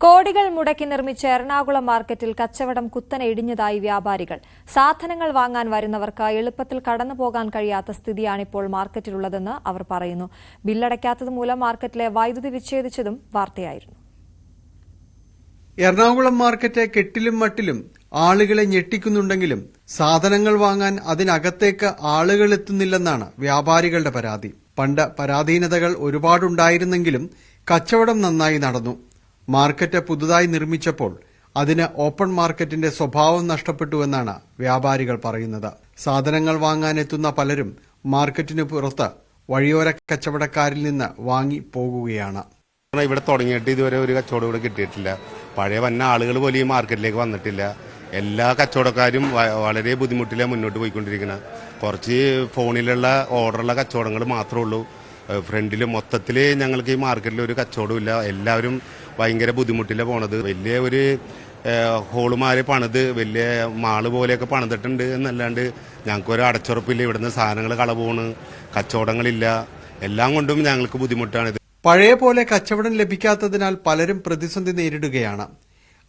കോടികൾ മുടക്കി നിർമ്മിച്ച എറണാകുളം മാർക്കറ്റിൽ കച്ചവടം കുത്തനെ ഇടിഞ്ഞതായി വ്യാപാരികൾ. സാധനങ്ങൾ വാങ്ങാൻ വരുന്നവർക്ക് എളുപ്പത്തിൽ കടന്നുപോകാൻ കഴിയാത്ത സ്ഥിതിയാണിപ്പോൾ മാർക്കറ്റിലുള്ളതെന്ന് അവർ പറയുന്നു. ബില്ലടയ്ക്കാത്തതുമൂലം മാർക്കറ്റിലെ വൈദ്യുതി വിച്ഛേദിച്ചതും വാർത്തയായിരുന്നു. എറണാകുളം മാർക്കറ്റ് കെട്ടിലും മട്ടിലും ആളുകളെ ഞെട്ടിക്കുന്നുണ്ടെങ്കിലും സാധനങ്ങൾ വാങ്ങാൻ അതിനകത്തേക്ക് ആളുകൾ എത്തുന്നില്ലെന്നാണ് വ്യാപാരികളുടെ പരാതി. പണ്ട് പരാധീനതകൾ ഒരുപാടുണ്ടായിരുന്നെങ്കിലും കച്ചവടം നന്നായി നടന്നു. മാർക്കറ്റ് പുതുതായി നിർമ്മിച്ചപ്പോൾ അതിന് ഓപ്പൺ മാർക്കറ്റിന്റെ സ്വഭാവം നഷ്ടപ്പെട്ടുവെന്നാണ് വ്യാപാരികൾ പറയുന്നത്. സാധനങ്ങൾ വാങ്ങാനെത്തുന്ന പലരും മാർക്കറ്റിന് പുറത്ത് വഴിയോര കച്ചവടക്കാരിൽ നിന്ന് വാങ്ങി പോകുകയാണ്. ഇവിടെ തുടങ്ങിയിട്ട് ഇതുവരെ ഒരു കച്ചവടം ഇവിടെ കിട്ടിയിട്ടില്ല. പഴയ വന്ന ആളുകൾ പോലും ഈ മാർക്കറ്റിലേക്ക് വന്നിട്ടില്ല. എല്ലാ കച്ചവടക്കാരും വളരെ ബുദ്ധിമുട്ടിലെ മുന്നോട്ട് പോയിക്കൊണ്ടിരിക്കുന്നത്. കുറച്ച് ഫോണിലുള്ള ഓർഡറുള്ള കച്ചവടങ്ങൾ മാത്രമേ ഉള്ളൂ. ഫ്രണ്ടിൽ മൊത്തത്തിൽ ഞങ്ങൾക്ക് ഈ മാർക്കറ്റിൽ ഒരു കച്ചവടമില്ല. എല്ലാവരും ഭയങ്കര ബുദ്ധിമുട്ടിലാണ് പോണത്. വലിയ ഒരു ഹോളുമാരെ പണിത് വലിയ മാള് പോലെയൊക്കെ പണിതിട്ടുണ്ട് എന്നല്ലാണ്ട് ഞങ്ങൾക്കൊരു അടച്ചുറപ്പില്ല. ഇവിടുന്ന് സാധനങ്ങൾ കളപോണ്, കച്ചവടങ്ങളില്ല, എല്ലാം കൊണ്ടും ഞങ്ങൾക്ക് ബുദ്ധിമുട്ടാണ്. പഴയ പോലെ കച്ചവടം ലഭിക്കാത്തതിനാൽ പലരും പ്രതിസന്ധി നേരിടുകയാണ്.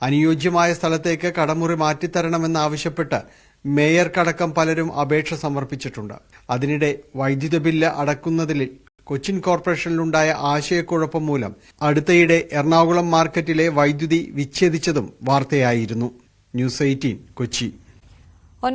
അനുയോജ്യമായ സ്ഥലത്തേക്ക് കടമുറി മാറ്റിത്തരണമെന്നാവശ്യപ്പെട്ട് മേയർക്കടക്കം പലരും അപേക്ഷ സമർപ്പിച്ചിട്ടുണ്ട്. അതിനിടെ വൈദ്യുത ബില്ല് അടക്കുന്നതിൽ കൊച്ചിൻ കോർപ്പറേഷനിലുണ്ടായ ആശയക്കുഴപ്പം മൂലം അടുത്തയിടെ എറണാകുളം മാർക്കറ്റിലെ വൈദ്യുതി വിച്ഛേദിച്ചതും വാർത്തയായിരുന്നു. ന്യൂസ് 18 കൊച്ചി.